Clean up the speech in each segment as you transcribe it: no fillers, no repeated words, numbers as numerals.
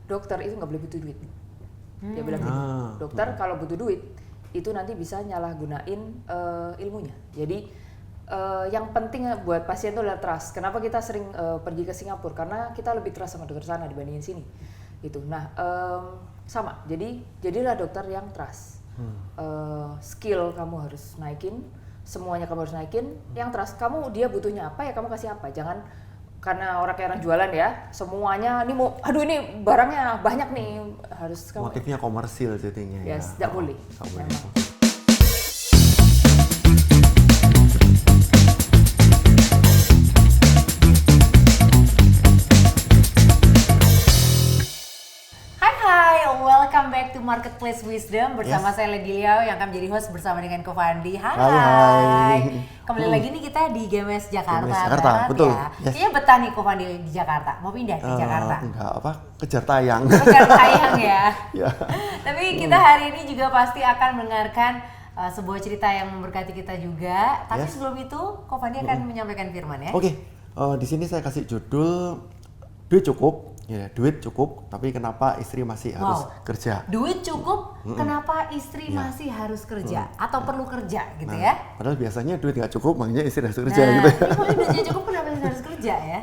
dokter itu nggak boleh butuh duit. Dia bilang gitu. Dokter kalau butuh duit itu nanti bisa nyalahgunain ilmunya. Jadi yang penting buat pasien itu adalah trust. Kenapa kita sering pergi ke Singapura? Karena kita lebih trust sama dokter sana dibandingin sini. Gitu. Nah, sama. Jadilah dokter yang trust. Skill kamu harus naikin, semuanya kamu harus naikin. Yang trust kamu, dia butuhnya apa ya kamu kasih apa. Jangan karena kayak orang jualan ya, semuanya ini mau, aduh ini barangnya banyak nih, harus kamu. Motifnya komersil jadinya. Yes, tidak boleh. Welcome back to Marketplace Wisdom bersama saya Lady Liao yang akan menjadi host bersama dengan Kofandi. Hai. Kembali lagi nih kita di GMS Jakarta. Barat, betul. Ya. Kayaknya betah nih Kofandi di Jakarta. Mau pindah di Jakarta? Enggak, kejar tayang. Kejar tayang ya. Ya. Tapi kita hari ini juga pasti akan mendengarkan sebuah cerita yang memberkati kita juga. Tapi sebelum itu Kofandi akan menyampaikan firman ya. Oke. Di sini saya kasih judul duit cukup. Ya, duit cukup, tapi kenapa istri masih harus kerja? Duit cukup, kenapa istri masih harus kerja? Atau perlu kerja gitu ya? Padahal biasanya duit nggak cukup, makanya istri harus kerja gitu ya. Tapi kalau duitnya cukup, kenapa istri harus kerja ya?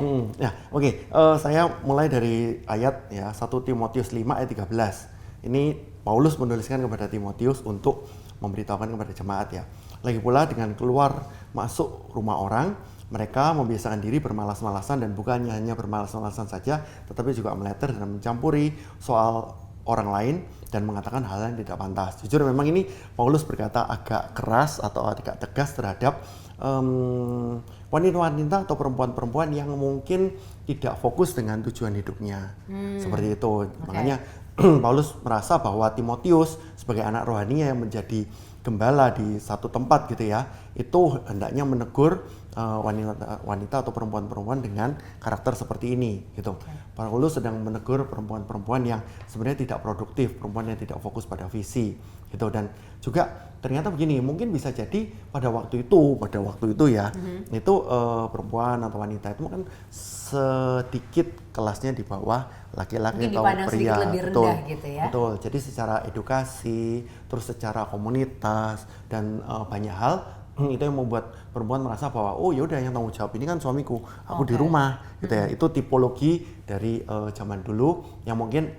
Oke. Saya mulai dari ayat ya 1 Timotius 5 ayat 13. Ini Paulus menuliskan kepada Timotius untuk memberitahukan kepada jemaat ya. Lagi pula dengan keluar masuk rumah orang, mereka membiasakan diri bermalas-malasan dan bukannya hanya bermalas-malasan saja, tetapi juga meleter dan mencampuri soal orang lain dan mengatakan hal yang tidak pantas. Jujur memang ini Paulus berkata agak keras atau agak tegas terhadap wanita-wanita atau perempuan-perempuan yang mungkin tidak fokus dengan tujuan hidupnya. Seperti itu. Makanya Paulus merasa bahwa Timotius sebagai anak rohaninya yang menjadi gembala di satu tempat gitu ya, itu hendaknya menegur wanita atau perempuan-perempuan dengan karakter seperti ini gitu. Paulus sedang menegur perempuan-perempuan yang sebenarnya tidak produktif, perempuan yang tidak fokus pada visi gitu. Dan juga ternyata begini, mungkin bisa jadi pada waktu itu ya, itu perempuan atau wanita itu kan sedikit kelasnya di bawah laki-laki atau pria. Lebih rendah gitu ya. Betul. Jadi secara edukasi, terus secara komunitas dan banyak hal itu yang membuat perempuan merasa bahwa oh yaudah yang tanggung jawab ini kan suamiku, aku di rumah gitu ya. Itu tipologi dari zaman dulu yang mungkin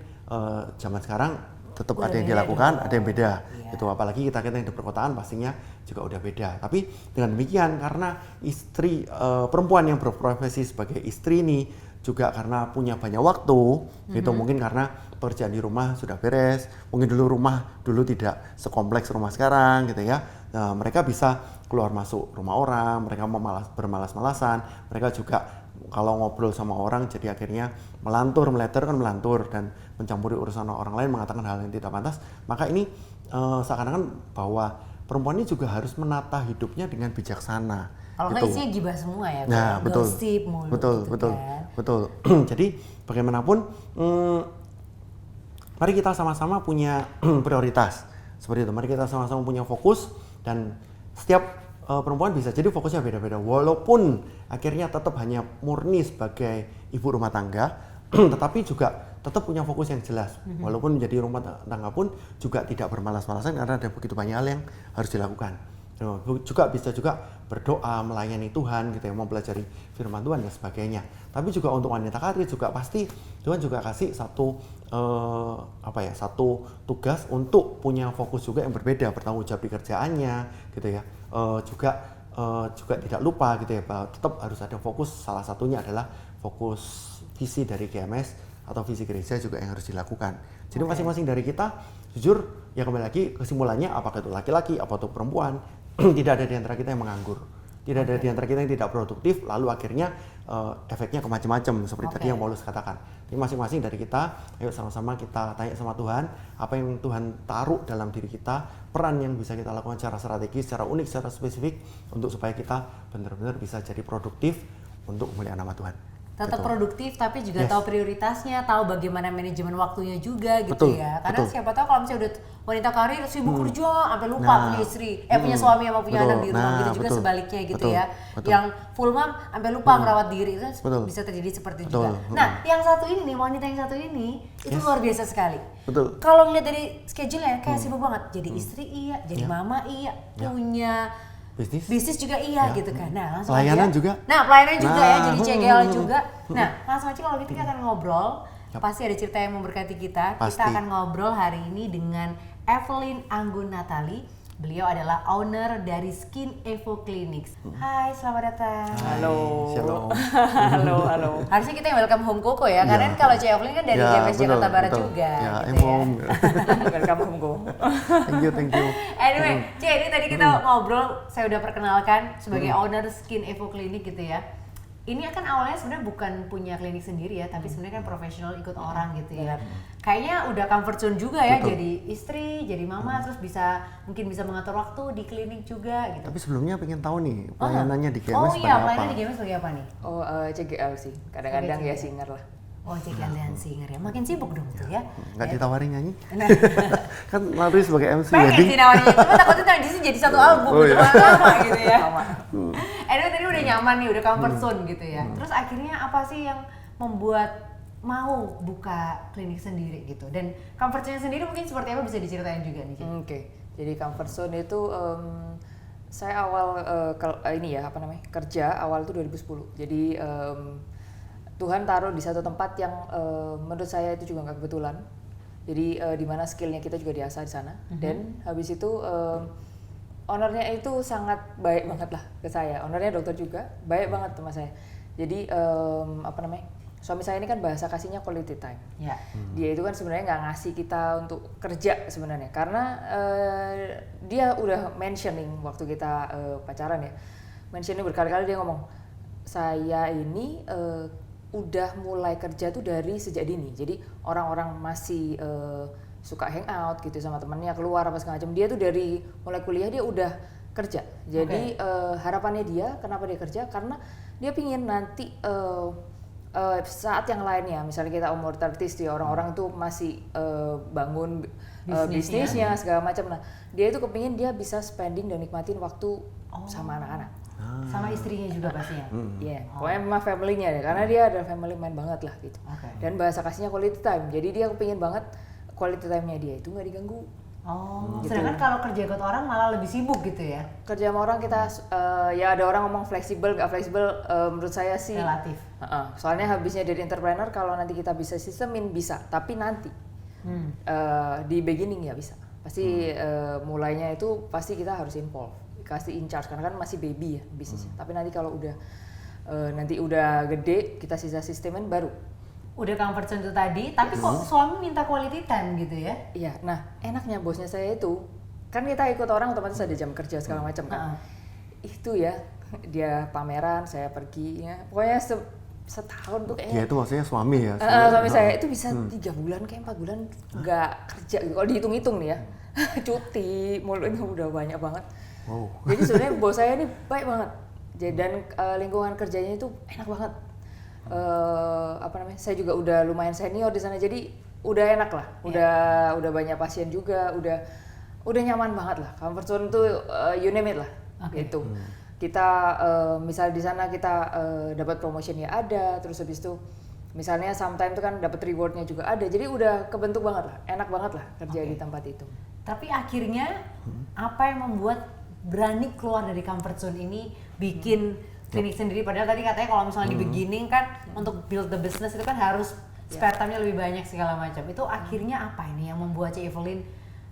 zaman sekarang tetap ada yang dilakukan, ada yang beda. Itu apalagi kita yang di perkotaan pastinya juga udah beda. Tapi dengan demikian karena istri perempuan yang berprofesi sebagai istri ini juga karena punya banyak waktu gitu, mungkin karena pekerjaan di rumah sudah beres, mungkin rumah dulu tidak sekompleks rumah sekarang gitu ya. Nah, mereka bisa keluar masuk rumah orang, mereka bermalas-malasan, mereka juga kalau ngobrol sama orang jadi akhirnya meleter dan mencampuri urusan orang lain, mengatakan hal yang tidak pantas. Maka ini seakan-akan bahwa perempuan ini juga harus menata hidupnya dengan bijaksana. Kalau nggak isinya gibah semua ya, nah, gosip mulu. Betul. Jadi bagaimanapun, mari kita sama-sama punya prioritas seperti itu. Mari kita sama-sama punya fokus dan setiap perempuan bisa jadi fokusnya beda-beda. Walaupun akhirnya tetap hanya murni sebagai ibu rumah tangga, tetapi juga tetap punya fokus yang jelas. Walaupun menjadi rumah tangga pun juga tidak bermalas-malasan karena ada begitu banyak hal yang harus dilakukan. Juga bisa juga berdoa, melayani Tuhan gitu ya, mempelajari firman Tuhan dan sebagainya. Tapi juga untuk wanita karir juga pasti Tuhan juga kasih satu tugas untuk punya fokus juga yang berbeda, bertanggung jawab di kerjaannya gitu ya. Juga tidak lupa gitu ya, bahwa tetap harus ada fokus. Salah satunya adalah fokus visi dari GMS atau visi gereja juga yang harus dilakukan. Jadi masing-masing dari kita, jujur ya kembali lagi kesimpulannya, apakah itu laki-laki, apa itu perempuan, tidak ada di antara kita yang menganggur, tidak ada di antara kita yang tidak produktif, lalu akhirnya efeknya ke macam-macam seperti tadi yang Paulus katakan. Jadi masing-masing dari kita, ayo sama-sama kita tanya sama Tuhan, apa yang Tuhan taruh dalam diri kita, peran yang bisa kita lakukan secara strategis, secara unik, secara spesifik, untuk supaya kita benar-benar bisa jadi produktif untuk kemuliaan nama Tuhan. tetap produktif tapi juga tahu prioritasnya, tahu bagaimana manajemen waktunya juga gitu Betul, ya. Karena betul. siapa tahu kalau misalnya udah wanita karir sibuk kerja sampai lupa punya istri, punya suami sama punya Betul. anak di rumah gitu juga Betul. sebaliknya gitu Betul. ya. Betul. Yang full mom sampai lupa ngerawat diri itu kan Betul. bisa terjadi seperti itu Betul. juga. Nah, yang satu ini nih, wanita yang satu ini itu luar biasa sekali. Betul. Kalau ngeliat dari schedule-nya kayak sibuk banget. Jadi istri iya, jadi mama iya, punya bisnis juga iya gitu kan. Nah, langsung Pelayanan aja. juga. Nah, pelayanan juga ya, Nah, jadi CGL juga. Nah, langsung aja kalau gitu kita akan ngobrol. Pasti ada cerita yang memberkati kita. Pasti. Kita akan ngobrol hari ini dengan Evelyn Anggun Natali. Beliau adalah owner dari Skin Evo Clinics. Hai, selamat datang. Halo. Shalom. Halo. Harusnya kita yang welcome home Koko ya, karena kan kalau Cik Evelyn kan dari GMS Jakarta Barat juga. Ya, gitu Om. Welcome home go. Thank you. Anyway, Cik, ini tadi kita ngobrol, saya udah perkenalkan sebagai owner Skin Evo Clinic gitu ya. Ini kan awalnya sebenarnya bukan punya klinik sendiri ya, tapi sebenarnya kan profesional ikut orang gitu ya. Kayaknya udah comfort zone juga ya, Betul. jadi istri, jadi mama, terus mungkin bisa mengatur waktu di klinik juga gitu. Tapi sebelumnya pengen tahu nih pelayanannya di GMS Oh seperti iya, apa? pelayanan di GMS sebagai apa nih? Oh, CGL sih. Kadang-kadang ya singer lah. Oh, cekian dan singer ya, makin sibuk dong tuh ya. Nggak ditawarin nyanyi? Nah, Kan Lauri sebagai MC pengen wedding. sih nawarin itu, cuma takutnya nanti sih jadi satu album Oh, gitu, iya. lama gitu ya. Sama. Anyway, tadi udah nyaman nih, udah comfort zone gitu ya. Terus akhirnya apa sih yang membuat mau buka klinik sendiri gitu? Dan comfort zone sendiri mungkin seperti apa bisa diceritain juga nih, Ci? Oke. Jadi comfort zone itu saya awal kerja awal itu 2010. Jadi Tuhan taruh di satu tempat yang menurut saya itu juga nggak kebetulan. Jadi di mana skillnya kita juga diasah di sana. Dan habis itu ownernya itu sangat baik banget lah ke saya. Ownernya dokter juga, baik banget sama saya. Jadi suami saya ini kan bahasa kasihnya quality time. Ya. Dia itu kan sebenarnya nggak ngasih kita untuk kerja sebenarnya, karena dia udah mentioning waktu kita pacaran ya, mentioning berkali-kali dia ngomong, saya ini udah mulai kerja tuh dari sejak dini. Jadi orang-orang masih suka hangout gitu sama temennya, keluar apa segala macam. Dia tuh dari mulai kuliah dia udah kerja. Jadi harapannya dia, kenapa dia kerja? Karena dia pingin nanti saat yang lainnya, misalnya kita umur 30s dia orang-orang tuh masih bangun bisnisnya segala macam. Nah, dia itu kepingin dia bisa spending dan nikmatin waktu sama anak-anak. Sama istrinya juga pastinya. Iya, pokoknya sama family-nya deh, karena dia ada family man banget lah gitu. Dan bahasa kasihnya quality time. Jadi dia kepingin banget quality time-nya dia itu nggak diganggu. Oh, sedangkan kalau kerja ikut orang malah lebih sibuk gitu ya? Kerja sama orang kita ya ada orang ngomong fleksibel, nggak fleksibel, menurut saya sih Relatif. Soalnya habisnya dari entrepreneur kalau nanti kita bisa sistemin bisa, tapi nanti di beginning ya bisa. Pasti mulainya itu pasti kita harus involve, kasih in charge karena kan masih baby ya bisnisnya. Tapi nanti kalau udah nanti udah gede kita sisa sistemin baru. Udah comfort zone itu tadi, tapi kok suami minta quality time gitu ya? Iya, nah enaknya bosnya saya itu kan kita ikut orang otomatis ada jam kerja segala macam kan. Itu ya dia pameran, saya pergi ya. Pokoknya setahun tuh kayaknya. Dia itu maksudnya suami ya? Suami saya itu bisa 3 bulan kayak 4 bulan nggak kerja gitu. Kalau dihitung-hitung nih ya, cuti mulutnya udah banyak banget. Wow. Jadi sebenarnya bos saya ini baik banget. Dan lingkungan kerjanya itu enak banget. Saya juga udah lumayan senior di sana, jadi udah enak lah. Udah banyak pasien juga, udah nyaman banget lah. Comfort zone tuh you name it lah. Gitu. Kita misal di sana kita dapat promotion ya ada, terus habis itu misalnya sometimes tuh kan dapat rewardnya juga ada. Jadi udah kebentuk banget lah, enak banget lah kerja di tempat itu. Tapi akhirnya apa yang membuat berani keluar dari comfort zone ini, bikin klinik sendiri? Padahal tadi katanya kalau misalnya di beginning kan untuk build the business itu kan harus spare time-nya lebih banyak segala macam. Itu akhirnya apa ini yang membuat Cik Evelyn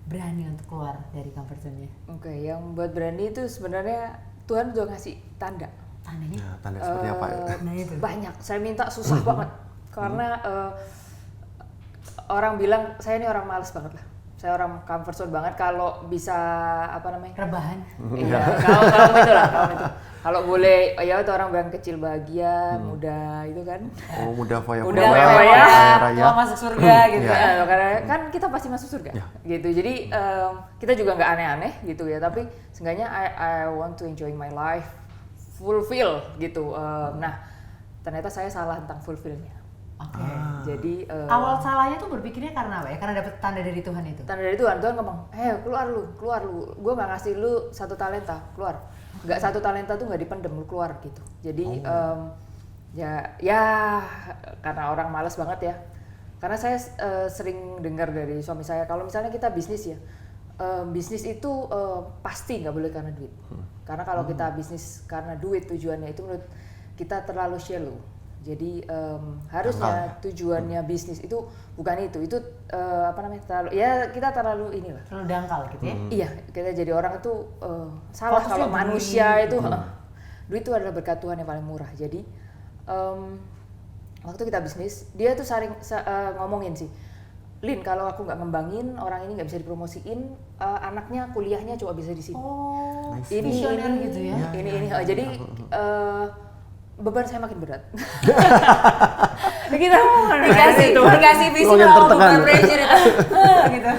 berani untuk keluar dari comfort zone-nya? Oke, yang membuat berani itu sebenarnya Tuhan udah ngasih tanda. Tandanya? Ya, tanda seperti apa ya? Nah itu. Banyak, saya minta susah banget karena orang bilang saya ini orang malas banget lah. Saya orang comfort zone banget kalau bisa Rebahan. Iya, kalau itu lah, kalau itu. Kalau boleh, ya itu orang bilang kecil bahagia, muda itu kan. Oh, muda foya-foya. Udah foya-foya, raya. Mau masuk surga gitu ya. Ya, karena kan kita pasti masuk surga, gitu. Jadi kita juga nggak aneh-aneh gitu ya. Tapi seenggaknya I want to enjoy my life, fulfill gitu. Nah, ternyata saya salah tentang fulfillnya. Oke. Jadi Awal salahnya tuh berpikirnya karena apa ya? Karena dapet tanda dari Tuhan itu. tanda dari Tuhan ngomong, keluar lu, gue nggak ngasih lu 1 talenta, keluar. Nggak 1 talenta tuh nggak dipendem, lu keluar gitu. Jadi ya karena orang malas banget ya. Karena saya sering dengar dari suami saya, kalau misalnya kita bisnis ya, bisnis itu pasti nggak boleh karena duit. Karena kalau kita bisnis karena duit tujuannya itu menurut kita terlalu shallow. Jadi harusnya tujuannya bisnis itu bukan itu terlalu, ya kita terlalu inilah. Terlalu dangkal gitu ya? Iya, kita jadi orang itu salah Fokusnya kalau manusia itu duit itu adalah berkat Tuhan yang paling murah. Jadi waktu kita bisnis, dia tuh sering ngomongin sih, Lin, kalau aku nggak ngembangin, orang ini nggak bisa dipromosiin, anaknya kuliahnya cuma bisa di sini. Oh, ini visioner gitu ya? Jadi beban saya makin berat. Kita dikasih visi mau beban pressure itu, gitu.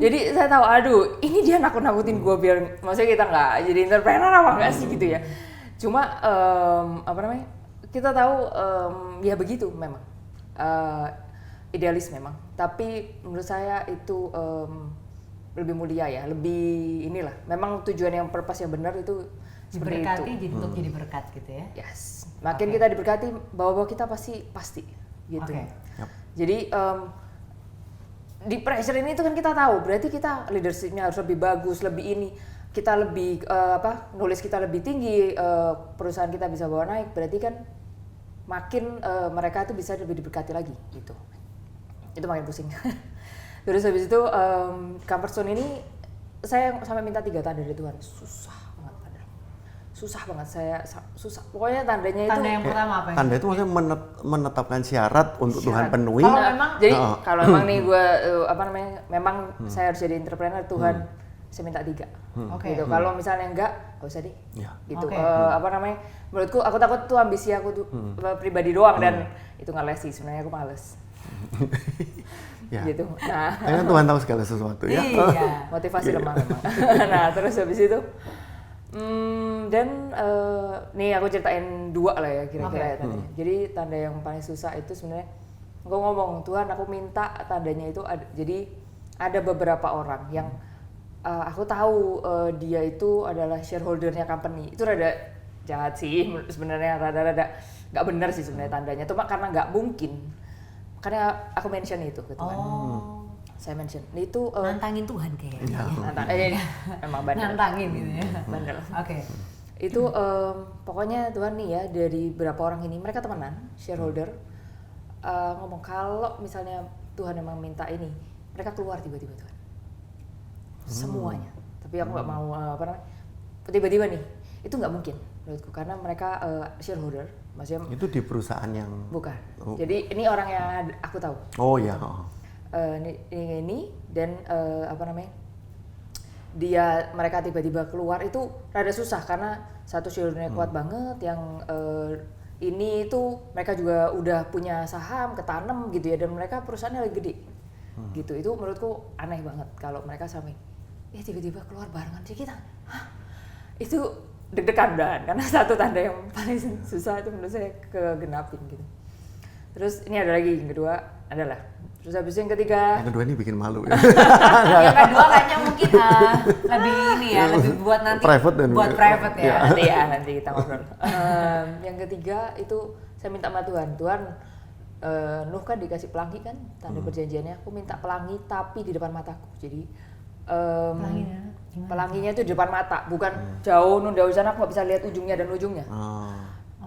Jadi saya tahu, aduh, ini dia nakut-nakutin gue biar, maksudnya kita nggak jadi entrepreneur apa nggak sih gitu ya. Cuma kita tahu ya begitu memang. Idealis memang, tapi menurut saya itu lebih mulia ya, lebih inilah. Memang tujuan yang purpose yang benar itu seperti itu. Diberkati untuk jadi berkat gitu ya. Yes, makin kita diberkati, bawa-bawa kita pasti gitu. Yep. Jadi di pressure ini itu kan kita tahu, berarti kita leadershipnya harus lebih bagus, lebih ini. Kita lebih nulis kita lebih tinggi, perusahaan kita bisa bawa naik, berarti kan makin mereka itu bisa lebih diberkati lagi gitu. Itu makin pusing. Terus habis itu comfort zone ini saya sampai minta 3 tanda dari Tuhan. Susah banget saya susah. Pokoknya tandanya itu. Tanda yang pertama apa ya? Tanda itu maksudnya menetapkan syarat untuk Tuhan penuhi. Kalau memang jadi kalau memang nih gue memang saya harus jadi entrepreneur, Tuhan saya minta 3. Gitu. Kalau misalnya enggak usah deh. Ya. Gitu. Menurutku aku takut tuh ambisi aku tuh pribadi doang dan itu nggak lesi, sebenarnya aku males. Ya. Gitu. Nah, karena Tuhan tahu segala sesuatu ya. Iya. motivasi lemah memang. Nah, terus habis itu nih aku ceritain 2 lah ya kira-kira ya tandanya. Jadi tanda yang paling susah itu sebenarnya gue ngomong, Tuhan aku minta tandanya itu jadi ada beberapa orang yang aku tahu dia itu adalah shareholdernya company. Itu rada jahat sih sebenarnya, rada nggak benar sih sebenarnya tandanya. Cuma karena nggak mungkin, karena aku mention itu ke Tuhan. Saya mention itu nantangin Tuhan kayaknya. Emang bandel. Nantangin gitu ya. Bandel. Oke. Itu pokoknya Tuhan nih ya, dari beberapa orang ini mereka temenan, shareholder, ngomong kalau misalnya Tuhan emang minta ini, mereka keluar tiba-tiba Tuhan. Semuanya. Tapi aku nggak mau tiba-tiba nih, itu nggak mungkin menurutku karena mereka shareholder, maksudnya. Itu di perusahaan yang. Bukan. Jadi ini orang yang aku tahu. Oh ya. Ini dan mereka tiba-tiba keluar itu rada susah karena satu shareholdernya kuat banget, yang ini itu mereka juga udah punya saham ketanam gitu ya, dan mereka perusahaannya lagi gede gitu. Itu menurutku aneh banget kalau mereka sampai tiba-tiba keluar barengan sih kita. Itu deg-degan dan karena satu tanda yang paling susah itu menurut saya kegenapin gitu. Terus ini ada lagi, yang kedua adalah, terus habis yang ketiga. Yang kedua ini bikin malu ya. Yang kedua kayaknya mungkin lebih ini ya, lebih buat nanti private ya. Nanti kita ngobrol. Yang ketiga itu saya minta sama Tuhan, Nuh kan dikasih pelangi kan, tanda perjanjiannya. Aku minta pelangi tapi di depan mataku. Jadi pelanginya itu di depan mata, bukan jauh jauh sana aku nggak bisa lihat ujungnya dan ujungnya.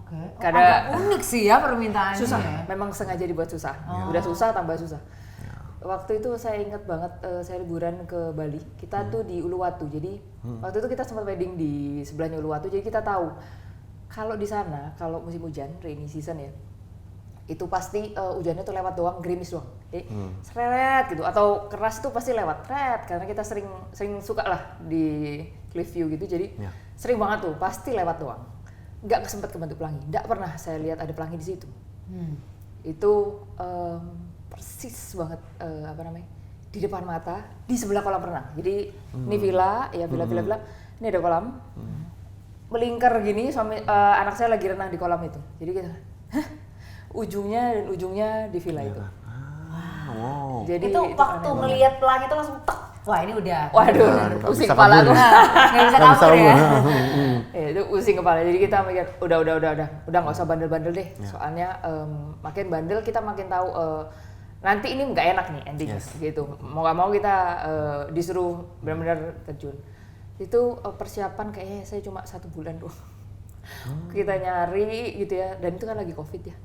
Oke. Karena agak unik sih ya permintaannya. Susah, ya? memang sengaja dibuat susah. Udah susah tambah susah. Waktu itu saya ingat banget, saya liburan ke Bali. Kita tuh di Uluwatu. Jadi waktu itu kita sempat wedding di sebelahnya Uluwatu. Jadi kita tahu kalau di sana kalau musim hujan, rainy season ya, itu pasti hujannya tuh lewat doang, gerimis doang. Jadi seret gitu, atau keras tuh pasti lewat, karena kita sering suka lah di cliff view gitu. Jadi sering banget tuh, pasti lewat doang. Nggak kesempet kebentuk pelangi, nggak pernah saya lihat ada pelangi di situ. Itu persis banget di depan mata, di sebelah kolam renang. Jadi ini villa, ini ada kolam, melingkar gini, anak saya lagi renang di kolam itu. Jadi kita, ujungnya dan ujungnya di villa itu. Wow. Jadi itu waktu aneh ngelihat pelangi itu langsung tek. Wah ini udah. waduh, nggak pusing bisa kepala kabur aku. ya. Nggak bisa Nggak bisa kabur ya. Ya, itu pusing kepala. Jadi kita mikir udah nggak usah bandel-bandel deh. Soalnya makin bandel kita makin tahu nanti ini nggak enak nih endingnya. Gitu. Mau nggak mau kita disuruh benar-benar terjun. Itu persiapan kayaknya saya cuma 1 bulan doang. Kita nyari gitu ya. Dan itu kan lagi COVID ya.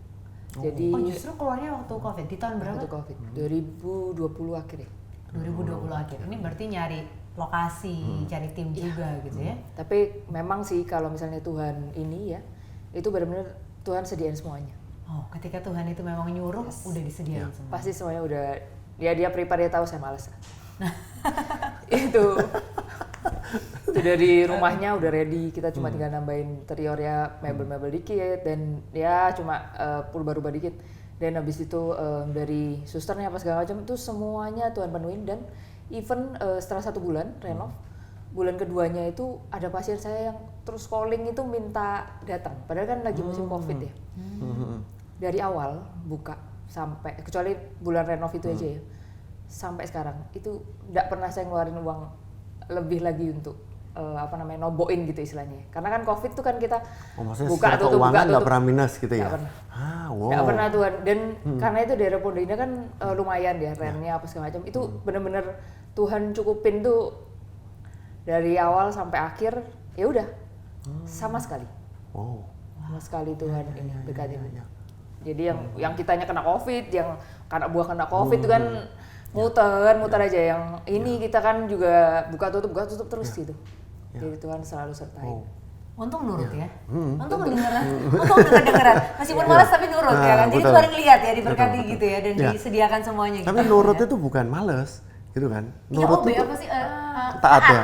Jadi Oh justru keluarnya waktu COVID di tahun berapa? waktu COVID 2020 akhir ya. 2020 akhir. Ini berarti nyari lokasi, cari tim juga gitu ya. Tapi memang sih kalau misalnya Tuhan ini ya, itu benar-benar Tuhan sediain semuanya. Oh, ketika Tuhan itu memang nyuruh, udah disediain semua. Pasti semuanya udah, ya dia prepare, dia tahu saya malas. itu dari rumahnya udah ready, kita cuma tinggal nambahin interiornya, mebel-mebel dikit, dan ya cuma rubah-rubah dikit. Dan habis itu dari susternya apa segala macam itu semuanya Tuhan penuhin. Dan even setelah 1 bulan renov, bulan keduanya itu ada pasien saya yang terus calling itu minta datang, padahal kan lagi musim COVID ya. Dari awal buka sampai, kecuali bulan renov itu aja ya, sampai sekarang itu nggak pernah saya ngeluarin uang lebih lagi untuk noboin gitu istilahnya. Karena kan COVID tuh kan kita buka tutup nggak pernah minus gitu ya? Nggak pernah. Wow. Nggak pernah Tuhan. Dan karena itu daerah Pondok Indah kan lumayan ya rentnya apa segala macam. Itu bener-bener Tuhan cukupin tuh dari awal sampai akhir. Ya udah sama sekali. Wow. Sama sekali Tuhan ini berkatin. Jadi yang kitanya kena COVID, yang kena COVID itu kan muter aja. Yang ini kita kan juga buka tutup terus gitu. Jadi Tuhan selalu sertai. Untung nurut ya. Untung dengeran. Meskipun malas tapi nurut ya kan. Jadi Tuhan ngeliat ya diberkati gitu ya dan disediakan semuanya gitu. Tapi nurut itu bukan males gitu kan. Iya, Nurut itu apa sih? taat ya.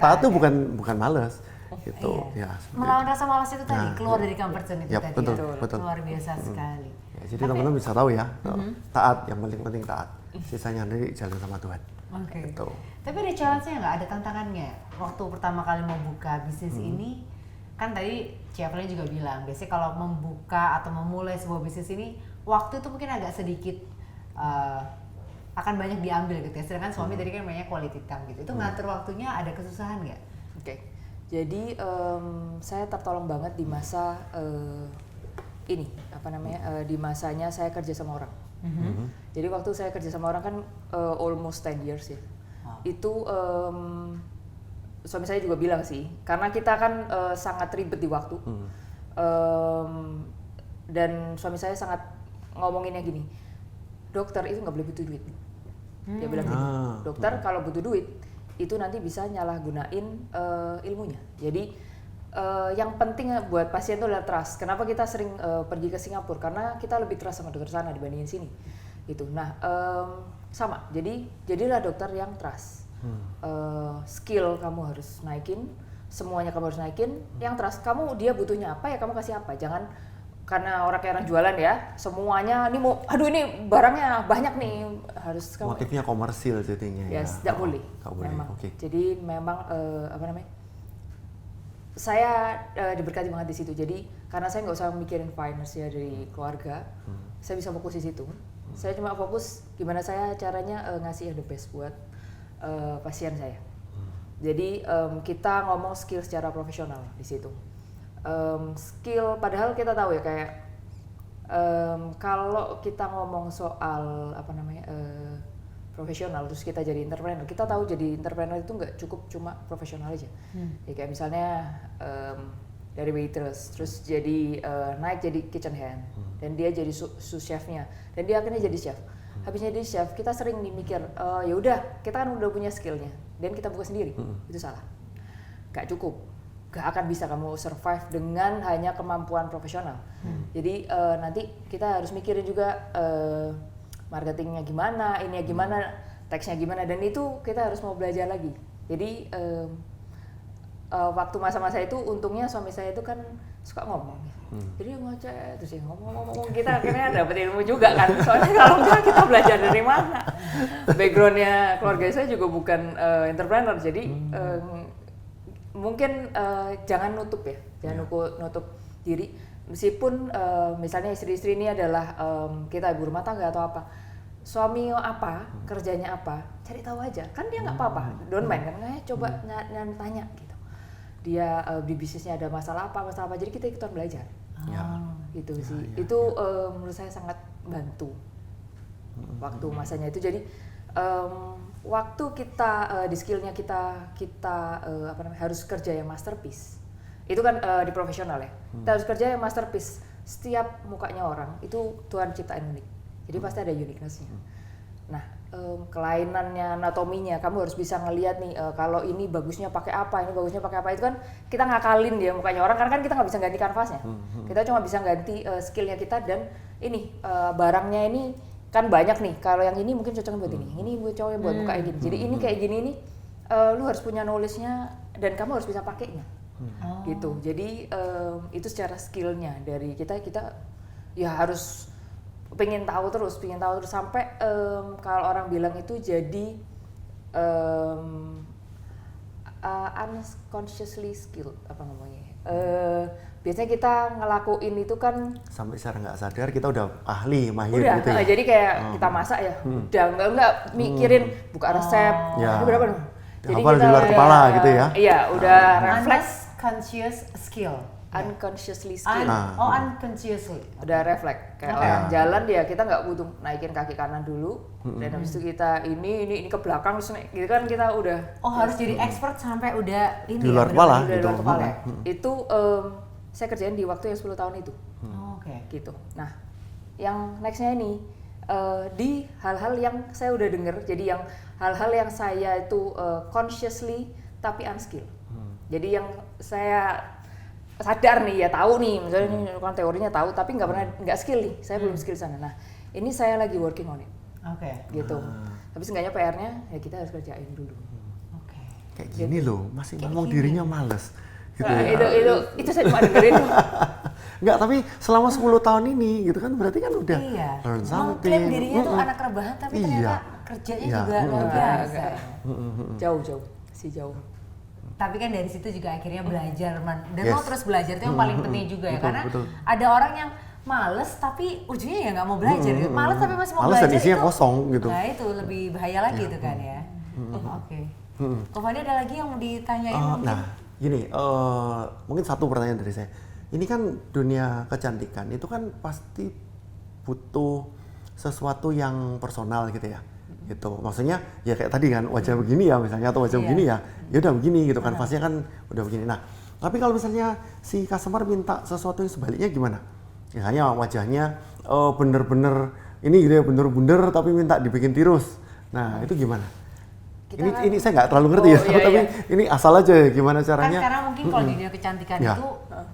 Taat itu ya. bukan males gitu. Iya. Ya. Melawan rasa malas itu tadi, keluar dari comfort zone itu tadi. Betul. Luar biasa sekali. Ya, jadi teman-teman bisa tahu ya, taat, yang paling penting taat. Sisanya nanti jalan sama Tuhan. Oke. Gitu. Tapi ada challenge-nya nggak? Ada tantangannya? Waktu pertama kali mau buka bisnis ini, kan tadi Chefly juga bilang, biasanya kalau membuka atau memulai sebuah bisnis ini, waktu itu mungkin agak sedikit akan banyak diambil gitu ya. Sedangkan suami tadi kan banyak quality time gitu. Itu ngatur waktunya ada kesusahan nggak? Oke. Jadi saya tertolong banget di masa ini di masanya saya kerja sama orang. Jadi waktu saya kerja sama orang kan almost 10 years ya. Itu suami saya juga bilang sih, karena kita kan sangat ribet di waktu. Dan suami saya sangat ngomonginnya gini, dokter itu nggak boleh butuh duit. Dia bilang gitu, dokter kalau butuh duit itu nanti bisa nyalahgunain ilmunya. Jadi yang penting buat pasien itu adalah trust. Kenapa kita sering pergi ke Singapura? Karena kita lebih trust sama dokter sana dibandingin sini. Gitu. Nah, sama. Jadi jadilah dokter yang trust. Skill kamu harus naikin, semuanya kamu harus naikin. Yang trust kamu, dia butuhnya apa ya kamu kasih apa. Jangan karena orang jualan ya, semuanya ini mau, aduh ini barangnya banyak nih, harus kamu. Motifnya komersil jadinya ya. Yes, tidak boleh. Memang. Jadi memang saya diberkati banget di situ. Jadi karena saya nggak usah mikirin finance ya dari keluarga, saya bisa fokus di situ. Saya cuma fokus gimana saya caranya ngasih yang the best buat pasien saya. Jadi kita ngomong skill secara profesional di situ. Skill, padahal kita tahu ya kayak kalau kita ngomong soal profesional terus kita jadi entrepreneur, kita tahu jadi entrepreneur itu nggak cukup cuma profesional aja. Ya kayak misalnya dari waitress terus jadi naik jadi kitchen hand dan dia jadi sous chefnya dan dia akhirnya jadi chef. Habisnya jadi chef kita sering mikir ya udah kita kan udah punya skillnya dan kita buka sendiri. Itu salah, nggak cukup. Gak akan bisa kamu survive dengan hanya kemampuan profesional. Jadi nanti kita harus mikirin juga marketingnya gimana, ininya gimana, teksnya gimana, dan itu kita harus mau belajar lagi. Jadi waktu masa-masa itu untungnya suami saya itu kan suka ngomong. Jadi ngoceh terus ya ngomong kita akhirnya dapet ilmu juga kan. Soalnya kalau enggak kita belajar dari mana? Backgroundnya keluarga saya juga bukan entrepreneur, jadi mungkin jangan nutup ya, jangan nutup diri. Meskipun misalnya istri-istri ini adalah kita ibu rumah tangga atau apa, suami apa, kerjanya apa, cari tahu aja. Kan dia nggak apa-apa, don't mind kan, coba tanya gitu. Dia di bisnisnya ada masalah apa, jadi kita ikutan belajar. Gitu sih. Itu menurut saya sangat bantu waktu masanya itu. Jadi waktu kita di skillnya kita harus kerja yang masterpiece. Itu kan di profesional ya. Kita harus kerja yang masterpiece. Setiap mukanya orang itu Tuhan ciptain unik. Jadi pasti ada uniqueness-nya. Nah, kelainannya, anatominya, kamu harus bisa ngelihat nih kalau ini bagusnya pakai apa, ini bagusnya pakai apa. Itu kan kita ngakalin dia mukanya orang, karena kan kita nggak bisa ganti kanvasnya. Kita cuma bisa ganti skillnya kita, dan ini barangnya ini kan banyak nih. Kalau yang ini mungkin cocoknya buat ini buat cowok buat muka kayak gini. Jadi ini kayak gini nih, lu harus punya knowledge-nya dan kamu harus bisa pakainya. Gitu. Jadi itu secara skillnya dari kita ya harus pengen tahu terus sampai kalau orang bilang itu jadi unconsciously skilled apa ngomongnya. Biasanya kita ngelakuin itu kan sampai secara nggak sadar kita udah ahli mahir udah, gitu ya. Jadi kayak kita masak ya, udah nggak mikirin buka resep, ini berapa dong. Jadi hafal di luar kepala gitu ya. Iya, udah refleks. Conscious skill. Unconsciously skill. Unconsciously. Udah refleks. Kayak orang jalan dia, kita nggak butuh naikin kaki kanan dulu, dan habis itu kita ini ke belakang terus naik. Gitu kan kita udah. Harus jadi expert sampai udah ini di luar kepala di gitu. luar kepala. Itu saya kerjain di waktu yang 10 tahun itu. Oke. Gitu. Nah, yang nextnya ini di hal-hal yang saya udah denger, jadi yang hal-hal yang saya itu consciously tapi unskilled. Jadi yang saya sadar nih, ya tahu nih, misalnya ini kan teorinya tahu, tapi nggak skill nih, saya belum skill sana. Nah, ini saya lagi working on it. Oke. Gitu. Tapi seenggaknya PR-nya ya kita harus kerjain dulu. Oke. Kayak gini loh, masih ngomong dirinya males. Gitu Nah, ya. itu saya cuma dengerin. Enggak, tapi selama 10 tahun ini gitu kan berarti kan udah learn something. Mengklaim dirinya tuh anak rebahan, tapi ternyata kerjanya juga luar biasa. Jauh. Tapi kan dari situ juga akhirnya belajar, dan mau terus belajar itu yang paling penting juga ya, karena betul. ada orang yang males tapi ujungnya ya nggak mau belajar, males tapi masih mau males belajar, dan isinya itu kosong gitu. Nah itu lebih bahaya lagi itu kan ya. Oke. Kok Fandi ada lagi yang mau ditanyain mungkin? Nah, gini, mungkin satu pertanyaan dari saya. Ini kan dunia kecantikan itu kan pasti butuh sesuatu yang personal gitu ya. Gitu. Maksudnya ya kayak tadi kan wajah begini ya misalnya, atau wajah begini ya udah begini gitu kan, fasenya kan udah begini. Nah, tapi kalau misalnya si customer minta sesuatu yang sebaliknya gimana? Misalnya wajahnya bener-bener ini gitu ya, bener-bener tapi minta dibikin tirus. Nah, itu gimana? Ini saya nggak terlalu ngerti tapi ini asal aja ya gimana caranya. Kan karena mungkin kalau di dunia kecantikan itu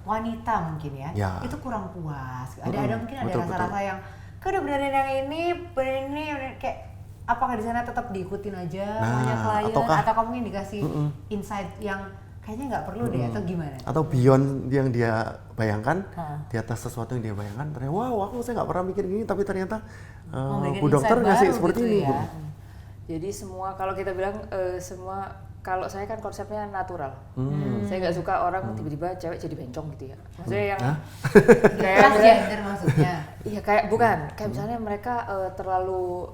wanita mungkin ya, itu kurang puas. Ada mungkin ada rasa-rasa yang kau udah benerin yang ini kayak apakah di sana tetap diikutin aja maunya klien, atau kamu mungkin dikasih insight yang kayaknya nggak perlu deh, atau gimana? Atau beyond yang dia bayangkan, di atas sesuatu yang dia bayangkan, ternyata wow, saya nggak pernah mikir gini, tapi ternyata Bu Dokter ngasih seperti gitu ini. Ya. Jadi semua, kalau kita bilang semua, kalau saya kan konsepnya natural. Saya nggak suka orang tiba-tiba cewek jadi bencong gitu ya. Maksudnya yang kayak transgender maksudnya. Iya, kayak bukan. Kayak misalnya mereka terlalu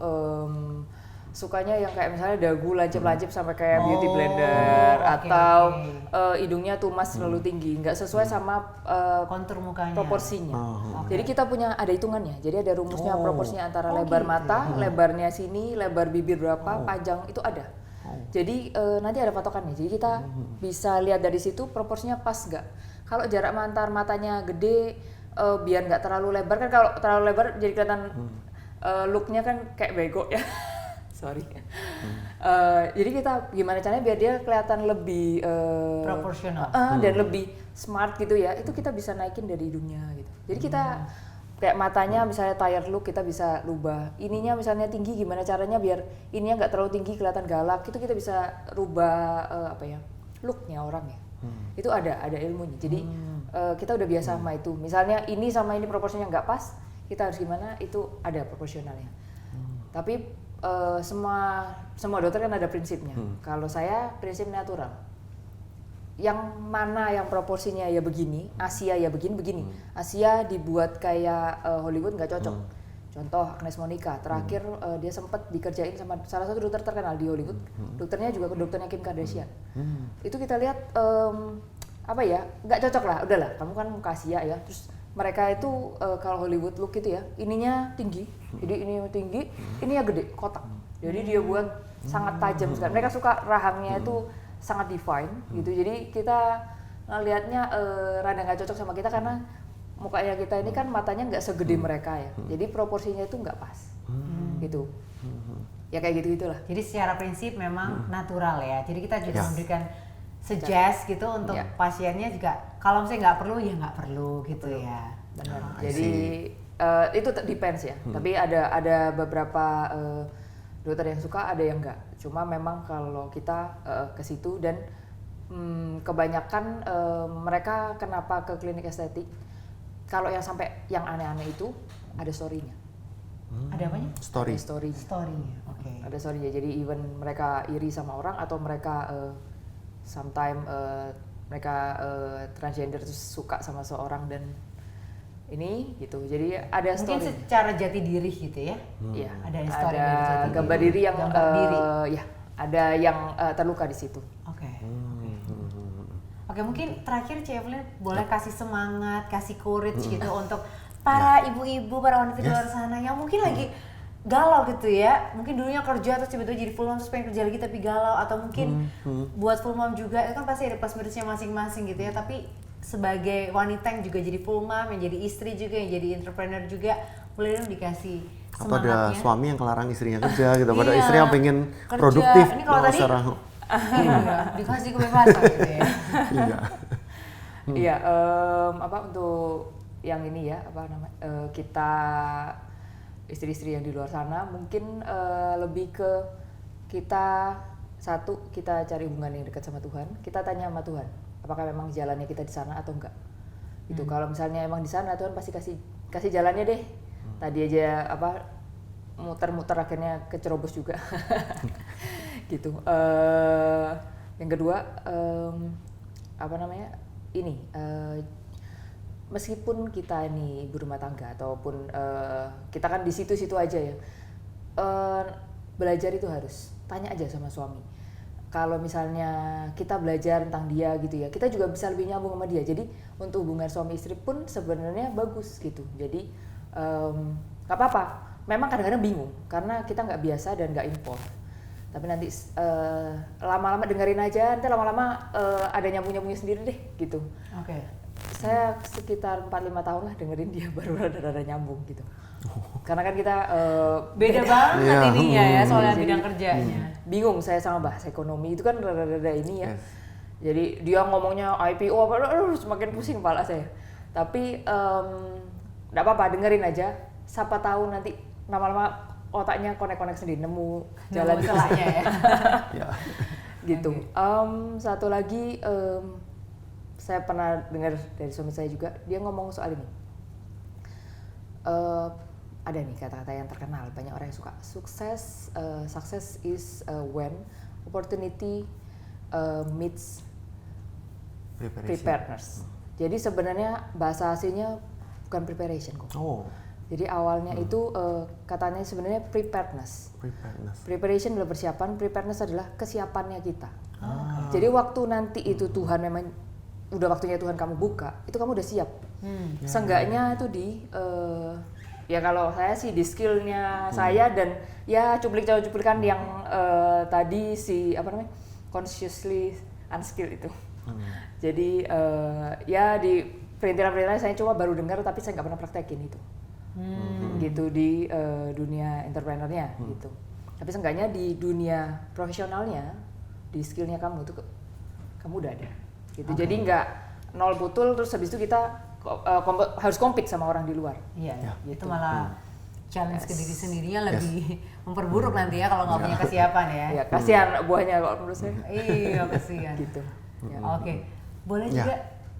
sukanya yang kayak misalnya dagu lancip-lancip sampai kayak beauty blender, atau hidungnya tumas terlalu tinggi, nggak sesuai sama kontur mukanya, proporsinya. Jadi kita punya ada hitungannya. Jadi ada rumusnya proporsinya antara lebar mata, lebarnya sini, lebar bibir berapa, panjang itu ada. Jadi nanti ada patokannya. Jadi kita bisa lihat dari situ proporsinya pas nggak. Kalau jarak antar matanya gede, biar nggak terlalu lebar kan. Kalau terlalu lebar jadi kelihatan looknya kan kayak bego ya. Sorry. Jadi kita gimana caranya biar dia kelihatan lebih proporsional dan lebih smart gitu ya. Itu kita bisa naikin dari hidungnya gitu. Jadi kita kayak matanya misalnya tired look kita bisa rubah. Ininya misalnya tinggi, gimana caranya biar ininya nggak terlalu tinggi kelihatan galak. Itu kita bisa rubah looknya orang ya. Itu ada ilmunya. Jadi kita udah biasa sama itu. Misalnya ini sama ini proporsinya nggak pas, kita harus gimana? Itu ada proporsionalnya. Tapi semua dokter kan ada prinsipnya. Kalau saya prinsip natural. yang mana yang proporsinya ya begini, Asia ya begini. Asia dibuat kayak Hollywood nggak cocok. Contoh Agnes Monica, terakhir dia sempat dikerjain sama salah satu dokter terkenal di Hollywood. Dokternya juga dokternya Kim Kardashian. Itu kita lihat apa ya, nggak cocok lah. Udahlah, kamu kan muka Asia ya. Terus mereka itu kalau Hollywood look gitu ya, ininya tinggi, jadi ini tinggi, ininya gede, kotak. Jadi dia buat sangat tajam sekali. Mereka suka rahangnya itu sangat define gitu. Jadi kita ngelihatnya rada nggak cocok sama kita karena mukanya kita ini kan matanya nggak segede mereka ya. Jadi proporsinya itu nggak pas gitu. Ya kayak gitu gitulah. Jadi secara prinsip memang natural ya. Jadi kita juga memberikan suggest gitu untuk pasiennya juga kalau misalnya nggak perlu ya nggak perlu gitu ya. Benar. Jadi itu depends ya. Tapi ada beberapa dokter yang suka, ada yang enggak. Cuma memang kalau kita ke situ dan kebanyakan mereka kenapa ke klinik estetik? Kalau yang sampai yang aneh-aneh itu ada story-nya. Ada apanya? Story. Ada story-nya. Story-nya. Oke. Ada story-nya. Jadi even mereka iri sama orang atau mereka sometimes mereka transgender terus suka sama seorang dan ini gitu. Jadi ada story. Mungkin secara jati diri gitu ya. Iya. Ada story dari jati gambar diri yang gambar diri. ya, ada yang terluka di situ. Oke. Oke, mungkin terakhir Ci Evelyn boleh kasih semangat, kasih courage gitu untuk para ibu-ibu, para wanita di luar sana yang mungkin lagi galau gitu ya. Mungkin dulunya kerja terus tiba-tiba jadi full mom terus pengen kerja lagi tapi galau, atau mungkin buat full mom juga itu kan pasti ada plus minusnya masing-masing gitu ya. Tapi sebagai wanita yang juga jadi full mom, yang jadi istri juga, yang jadi entrepreneur juga, boleh dong dikasih Atau semangatnya. ada suami yang kelarang istrinya kerja gitu, pada Iya, istri yang pengen kerja. produktif. Ini kalau tadi iya, dikasih kebebasan gitu ya. Iya. Iya, apa untuk yang ini ya, apa namanya, kita istri-istri yang di luar sana mungkin lebih ke kita satu, kita cari hubungan yang dekat sama Tuhan, kita tanya sama Tuhan apakah memang jalannya kita di sana atau enggak. Itu kalau misalnya emang di sana, Tuhan pasti kasih jalannya deh. Tadi aja apa muter-muter akhirnya kecerobos juga. Gitu. Yang kedua apa namanya, ini meskipun kita ini ibu rumah tangga ataupun kita kan di situ-situ aja ya, belajar itu harus tanya aja sama suami. Kalau misalnya kita belajar tentang dia gitu ya, kita juga bisa lebih nyambung sama dia. Jadi untuk hubungan suami istri pun sebenarnya bagus gitu. Jadi nggak apa-apa. Memang kadang-kadang bingung karena kita nggak biasa dan nggak impor. Tapi nanti lama-lama dengerin aja, nanti lama-lama ada nyambung-nyambungnya sendiri deh gitu. Oke. Saya sekitar 4-5 tahun lah dengerin dia baru rada-rada nyambung gitu. Karena kan kita Beda banget Iya. ininya ya soalnya Jadi, bidang kerjanya. bingung saya sama bahasa ekonomi itu kan rada-rada ini ya. Yes. Jadi dia ngomongnya IPO apa, aduh semakin pusing kepala saya. Tapi nggak apa-apa, dengerin aja. Siapa tahu nanti lama-lama otaknya konek-konek sendiri, nemu jalan celahnya ya. Ya. gitu. Satu lagi saya pernah dengar dari suami saya juga, dia ngomong soal ini. Ada nih kata-kata yang terkenal, banyak orang yang suka. Success is when opportunity meets preparedness. Jadi sebenarnya bahasa aslinya bukan preparation kok. Oh, Jadi awalnya itu katanya sebenarnya preparedness. preparedness. Preparation adalah persiapan, preparedness adalah kesiapannya kita. Jadi waktu nanti itu Tuhan memang udah waktunya Tuhan kamu buka, itu kamu udah siap. Seenggaknya itu di ya kalau saya sih di skillnya saya dan ya cuplikan yang tadi si apa namanya consciously unskilled itu. Jadi ya di perintilan-perintilan saya coba baru dengar tapi saya nggak pernah praktekin itu. Gitu di dunia entrepreneurnya gitu. Tapi seenggaknya di dunia profesionalnya, di skillnya kamu tuh kamu udah ada. Gitu. Jadi nggak nol putul terus habis itu kita harus compete sama orang di luar. Iya, gitu. itu malah challenge ke diri sendirinya lebih memperburuk nanti ya kalau nggak punya kesiapan ya. Ya kasihan buahnya kalau menurut saya. Iya, kasihan. Gitu. Ya, oke, boleh juga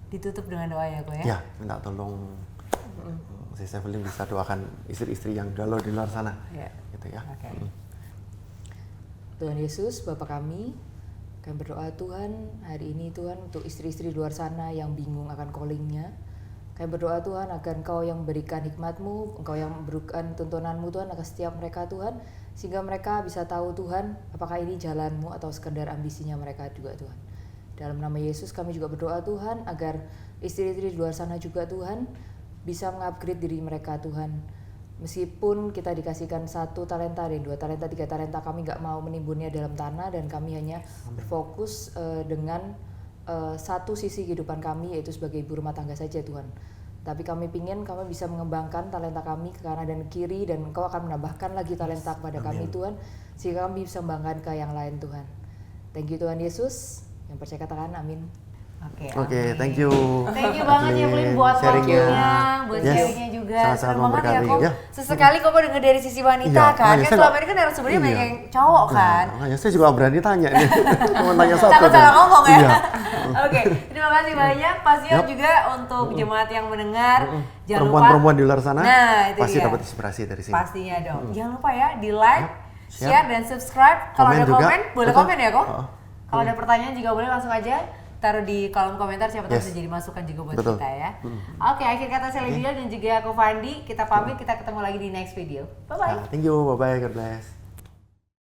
ditutup dengan doa ya, kok ya. Ya, minta tolong si Evelyn bisa doakan istri-istri yang galau di luar sana. Ya. Gitu ya. Oke. Tuhan Yesus, Bapa kami Kami berdoa Tuhan hari ini Tuhan untuk istri-istri di luar sana yang bingung akan callingnya. Kami berdoa Tuhan agar Engkau yang memberikan hikmat-Mu, Engkau yang memberikan tuntunan-Mu Tuhan akan setiap mereka Tuhan, sehingga mereka bisa tahu Tuhan apakah ini jalan-Mu atau sekedar ambisinya mereka juga Tuhan. Dalam nama Yesus kami juga berdoa Tuhan agar istri-istri di luar sana juga Tuhan bisa mengupgrade diri mereka Tuhan. Meskipun kita dikasihkan 1 talenta dan 2 talenta, 3 talenta, kami gak mau menimbunnya dalam tanah dan kami hanya berfokus dengan satu sisi kehidupan kami yaitu sebagai ibu rumah tangga saja Tuhan. Tapi kami pingin kami bisa mengembangkan talenta kami ke kanan dan kiri dan Engkau akan menambahkan lagi talenta kepada kami Tuhan sehingga kami bisa membanggakan ke yang lain Tuhan. Thank you Tuhan Yesus. Yang percaya katakan amin. Oke, thank you. Thank you banget ya Blin buat waktunya, buat sharingnya juga. Sama-sama Senang banget ya memberkati. kok. Sesekali kok denger dari sisi wanita kan. Kan selama ini kan narasumbernya banyak yang cowok kan. Makanya saya juga berani tanya nih. Mau tanya satu. Takut salah ngomong ya. Iya. Oke, terima kasih banyak Pak Sion juga untuk jemaat yang mendengar. Jangan lupa Perempuan-perempuan di luar sana itu pasti dia. dapat inspirasi dari sini. Pastinya dong. Jangan lupa ya di like, share dan subscribe. Kalau Komen ada juga. komen, boleh Betul. komen ya kok. Kalau ada pertanyaan juga boleh langsung aja taruh di kolom komentar, siapa tahu Yes. bisa jadi masukan juga buat Betul. kita ya. Oke, akhir kata saya Lydia dan juga aku Fandi, kita pamit, kita ketemu lagi di next video. Bye bye. Thank you, bye-bye, God bless.